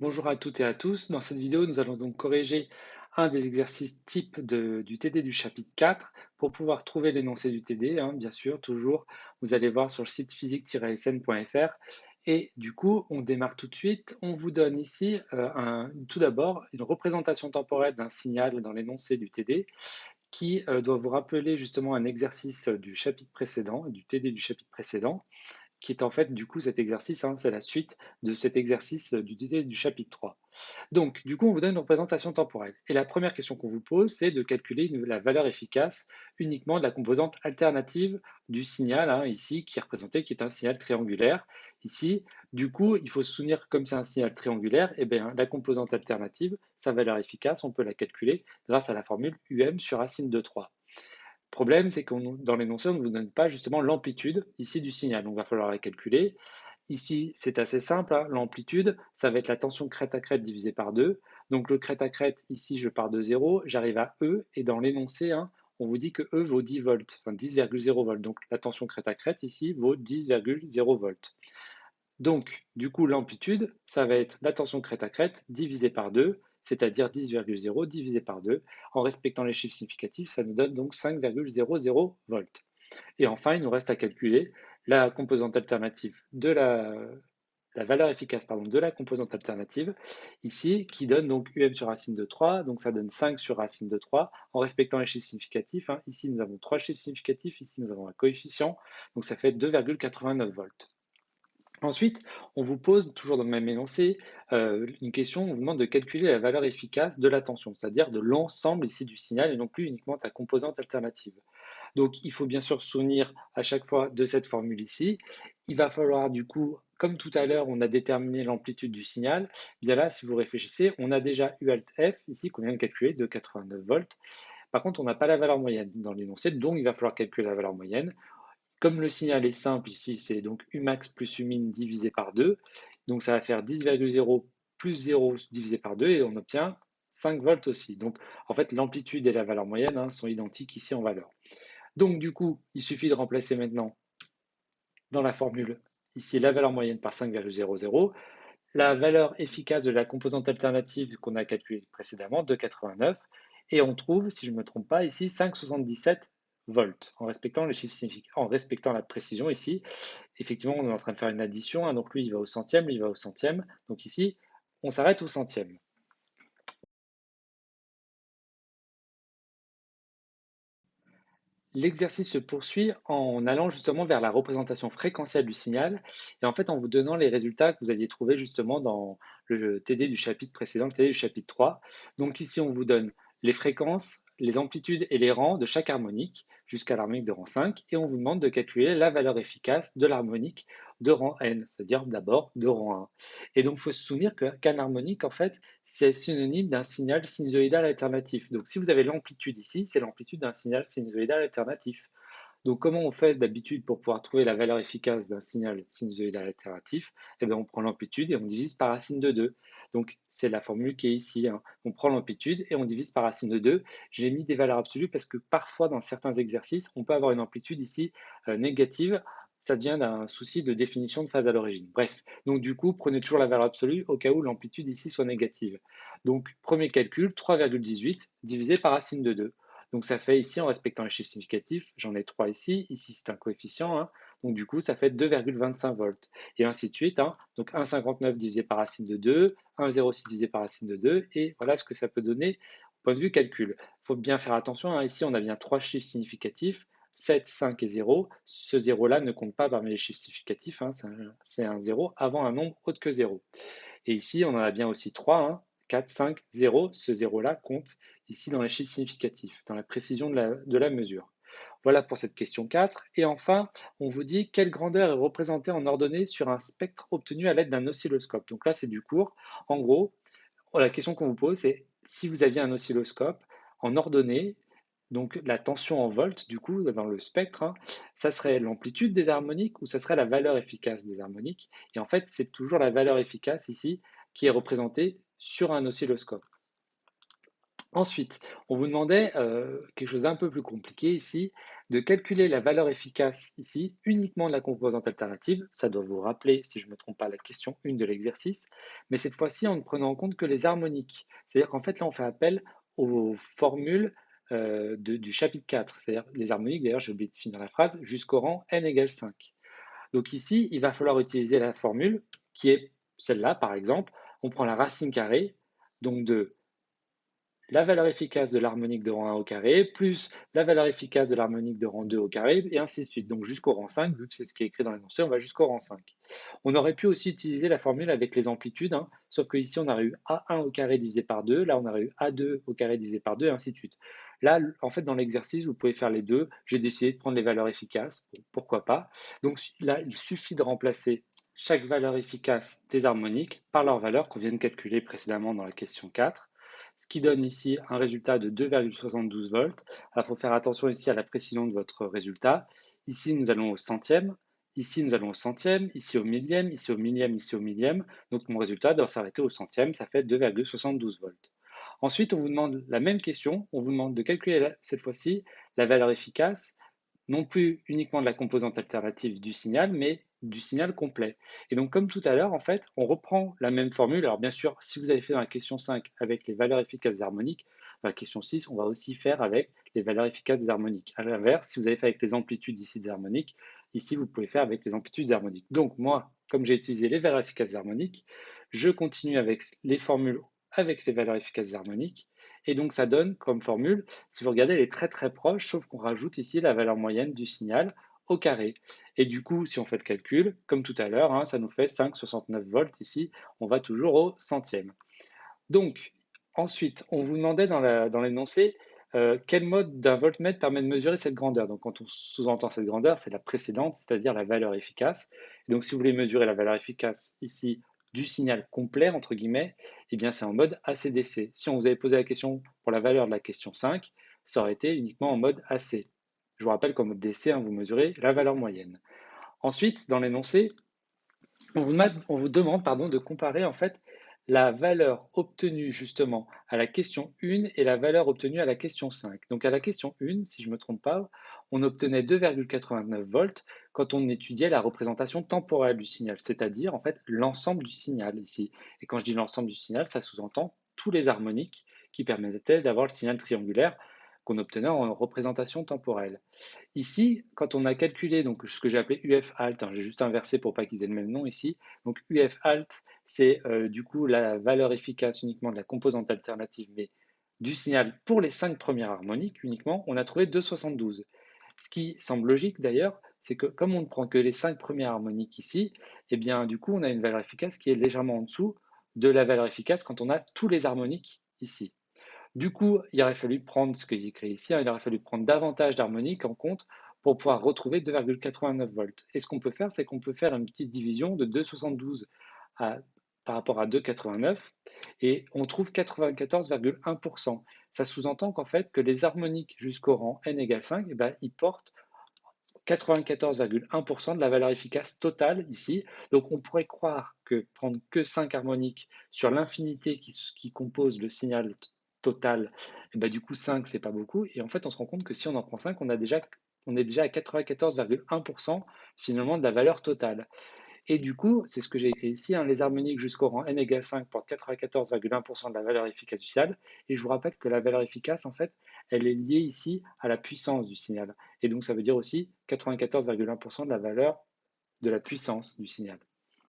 Bonjour à toutes et à tous. Dans cette vidéo, nous allons donc corriger un des exercices types du TD du chapitre 4 pour pouvoir trouver l'énoncé du TD, bien sûr, toujours. Vous allez voir sur le site physique-sn.fr. Et du coup, on démarre tout de suite. On vous donne ici tout d'abord une représentation temporelle d'un signal dans l'énoncé du TD qui doit vous rappeler justement un exercice du chapitre précédent, du TD du chapitre précédent qui est en fait du coup cet exercice, c'est la suite de cet exercice du chapitre 3. Donc du coup on vous donne une représentation temporelle. Et la première question qu'on vous pose, c'est de calculer la valeur efficace uniquement de la composante alternative du signal, ici, qui est représenté, qui est un signal triangulaire. Ici, du coup, il faut se souvenir que comme c'est un signal triangulaire, eh bien, la composante alternative, sa valeur efficace, on peut la calculer grâce à la formule UM sur racine de 3. Le problème, c'est que dans l'énoncé, on ne vous donne pas justement l'amplitude ici du signal. Donc, il va falloir la calculer. Ici, c'est assez simple. L'amplitude, ça va être la tension crête à crête divisée par 2. Donc, le crête à crête, ici, je pars de 0, j'arrive à E. Et dans l'énoncé, on vous dit que E vaut 10 volts, enfin 10,0 volts. Donc, la tension crête à crête, ici, vaut 10,0 volts. Donc, du coup, l'amplitude, ça va être la tension crête à crête divisée par 2, c'est-à-dire 10,0 divisé par 2. En respectant les chiffres significatifs, ça nous donne donc 5,00 volts. Et enfin, il nous reste à calculer la composante alternative de la valeur efficace de la composante alternative, ici, qui donne donc UM sur racine de 3, donc ça donne 5 sur racine de 3, en respectant les chiffres significatifs. Ici, nous avons 3 chiffres significatifs, ici, nous avons un coefficient, donc ça fait 2,89 volts. Ensuite, on vous pose, toujours dans le même énoncé, une question, on vous demande de calculer la valeur efficace de la tension, c'est-à-dire de l'ensemble ici du signal et non plus uniquement de sa composante alternative. Donc, il faut bien sûr se souvenir à chaque fois de cette formule ici. Il va falloir du coup, comme tout à l'heure, on a déterminé l'amplitude du signal, bien là, si vous réfléchissez, on a déjà U alt F ici qu'on vient de calculer de 89 volts. Par contre, on n'a pas la valeur moyenne dans l'énoncé, donc il va falloir calculer la valeur moyenne. Comme le signal est simple ici, c'est donc Umax plus Umin divisé par 2. Donc ça va faire 10,0 plus 0 divisé par 2 et on obtient 5 volts aussi. Donc en fait, l'amplitude et la valeur moyenne sont identiques ici en valeur. Donc du coup, il suffit de remplacer maintenant dans la formule ici la valeur moyenne par 5,00, la valeur efficace de la composante alternative qu'on a calculée précédemment, de 89, et on trouve, si je ne me trompe pas, ici 5,77 volts, en respectant les chiffres significatifs, en respectant la précision ici. Effectivement, on est en train de faire une addition, donc lui il va au centième, lui il va au centième, donc ici on s'arrête au centième. L'exercice se poursuit en allant justement vers la représentation fréquentielle du signal et en fait en vous donnant les résultats que vous aviez trouvés justement dans le TD du chapitre précédent, le TD du chapitre 3. Donc ici on vous donne les fréquences, les amplitudes et les rangs de chaque harmonique jusqu'à l'harmonique de rang 5 et on vous demande de calculer la valeur efficace de l'harmonique de rang n, c'est-à-dire d'abord de rang 1. Et donc il faut se souvenir qu'un harmonique en fait c'est synonyme d'un signal sinusoïdal alternatif. Donc si vous avez l'amplitude ici, c'est l'amplitude d'un signal sinusoïdal alternatif. Donc comment on fait d'habitude pour pouvoir trouver la valeur efficace d'un signal sinusoïdal alternatif? Eh bien, on prend l'amplitude et on divise par racine de 2. Donc c'est la formule qui est ici. On prend l'amplitude et on divise par racine de 2. J'ai mis des valeurs absolues parce que parfois dans certains exercices, on peut avoir une amplitude ici négative. Ça vient d'un souci de définition de phase à l'origine. Bref, donc du coup, prenez toujours la valeur absolue au cas où l'amplitude ici soit négative. Donc premier calcul, 3,18 divisé par racine de 2. Donc ça fait ici, en respectant les chiffres significatifs, j'en ai 3 ici, ici c'est un coefficient, donc du coup ça fait 2,25 volts, et ainsi de suite. Donc 1,59 divisé par racine de 2, 1,06 divisé par racine de 2, et voilà ce que ça peut donner au point de vue calcul. Il faut bien faire attention, ici on a bien 3 chiffres significatifs, 7, 5 et 0. Ce 0-là ne compte pas parmi les chiffres significatifs, c'est un 0 avant un nombre autre que 0. Et ici, on en a bien aussi 3, 4, 5, 0. Ce 0-là compte ici dans les chiffres significatifs, dans la précision de la mesure. Voilà pour cette question 4. Et enfin, on vous dit quelle grandeur est représentée en ordonnée sur un spectre obtenu à l'aide d'un oscilloscope. Donc là, c'est du cours. En gros, la question qu'on vous pose, c'est si vous aviez un oscilloscope en ordonnée, donc la tension en volts, du coup, dans le spectre, ça serait l'amplitude des harmoniques ou ça serait la valeur efficace des harmoniques. Et en fait, c'est toujours la valeur efficace ici qui est représentée sur un oscilloscope. Ensuite, on vous demandait quelque chose d'un peu plus compliqué ici, de calculer la valeur efficace ici uniquement de la composante alternative. Ça doit vous rappeler, si je ne me trompe pas, la question 1 de l'exercice, mais cette fois-ci en ne prenant en compte que les harmoniques. C'est-à-dire qu'en fait là on fait appel aux formules du chapitre 4, c'est-à-dire les harmoniques, d'ailleurs j'ai oublié de finir la phrase, jusqu'au rang n égale 5. Donc ici, il va falloir utiliser la formule qui est celle-là, par exemple. On prend la racine carrée, donc de la valeur efficace de l'harmonique de rang 1 au carré, plus la valeur efficace de l'harmonique de rang 2 au carré, et ainsi de suite. Donc jusqu'au rang 5, vu que c'est ce qui est écrit dans l'énoncé, on va jusqu'au rang 5. On aurait pu aussi utiliser la formule avec les amplitudes, hein, sauf qu'ici on aurait eu A1 au carré divisé par 2, là on aurait eu A2 au carré divisé par 2, et ainsi de suite. Là, en fait, dans l'exercice, vous pouvez faire les deux. J'ai décidé de prendre les valeurs efficaces, pourquoi pas. Donc là, il suffit de remplacer chaque valeur efficace des harmoniques par leur valeur qu'on vient de calculer précédemment dans la question 4, ce qui donne ici un résultat de 2,72 volts. Alors, il faut faire attention ici à la précision de votre résultat. Ici, nous allons au centième, ici, nous allons au centième, ici au millième, ici au millième, ici au millième. Donc, mon résultat doit s'arrêter au centième, ça fait 2,72 volts. Ensuite, on vous demande la même question, on vous demande de calculer cette fois-ci la valeur efficace, non plus uniquement de la composante alternative du signal, mais du signal complet. Et donc, comme tout à l'heure, en fait, on reprend la même formule. Alors, bien sûr, si vous avez fait dans la question 5 avec les valeurs efficaces des harmoniques, dans la question 6, on va aussi faire avec les valeurs efficaces des harmoniques. À l'inverse, si vous avez fait avec les amplitudes ici des harmoniques, ici, vous pouvez faire avec les amplitudes des harmoniques. Donc, moi, comme j'ai utilisé les valeurs efficaces des harmoniques, je continue avec les formules avec les valeurs efficaces des harmoniques. Et donc, ça donne comme formule, si vous regardez, elle est très très proche, sauf qu'on rajoute ici la valeur moyenne du signal au carré. Et du coup, si on fait le calcul, comme tout à l'heure, hein, ça nous fait 5,69 volts ici, on va toujours au centième. Donc, ensuite, on vous demandait dans l'énoncé quel mode d'un voltmètre permet de mesurer cette grandeur. Donc, quand on sous-entend cette grandeur, c'est la précédente, c'est-à-dire la valeur efficace. Et donc, si vous voulez mesurer la valeur efficace ici du signal complet, entre guillemets, eh bien, c'est en mode AC/DC. Si on vous avait posé la question pour la valeur de la question 5, ça aurait été uniquement en mode AC. Je vous rappelle qu'en mode DC, hein, vous mesurez la valeur moyenne. Ensuite, dans l'énoncé, on vous demande pardon, de comparer en fait la valeur obtenue justement à la question 1 et la valeur obtenue à la question 5. Donc à la question 1, si je ne me trompe pas, on obtenait 2,89 volts quand on étudiait la représentation temporelle du signal, c'est-à-dire en fait l'ensemble du signal ici. Et quand je dis l'ensemble du signal, ça sous-entend tous les harmoniques qui permettaient d'avoir le signal triangulaire qu'on obtenait en représentation temporelle. Ici, quand on a calculé donc, ce que j'ai appelé UF alt, hein, j'ai juste inversé pour pas qu'ils aient le même nom ici. Donc UF alt, c'est du coup la valeur efficace uniquement de la composante alternative, mais du signal pour les 5 premières harmoniques uniquement, on a trouvé 2,72. Ce qui semble logique d'ailleurs, c'est que comme on ne prend que les 5 premières harmoniques ici, et bien du coup on a une valeur efficace qui est légèrement en dessous de la valeur efficace quand on a tous les harmoniques ici. Du coup, il aurait fallu prendre ce qui est écrit ici, hein, il aurait fallu prendre davantage d'harmoniques en compte pour pouvoir retrouver 2,89 volts. Et ce qu'on peut faire, c'est qu'on peut faire une petite division de 2,72 par rapport à 2,89 et on trouve 94,1%. Ça sous-entend qu'en fait, que les harmoniques jusqu'au rang n égale 5, eh ben, ils portent 94,1% de la valeur efficace totale ici. Donc on pourrait croire que prendre que 5 harmoniques sur l'infinité qui compose le signal total, et bah, du coup 5 c'est pas beaucoup. Et en fait on se rend compte que si on en prend 5, on est déjà à 94,1% finalement de la valeur totale. Et du coup, c'est ce que j'ai écrit ici, hein, les harmoniques jusqu'au rang n égale 5 portent 94,1% de la valeur efficace du signal. Et je vous rappelle que la valeur efficace, en fait, elle est liée ici à la puissance du signal. Et donc, ça veut dire aussi 94,1% de la valeur de la puissance du signal.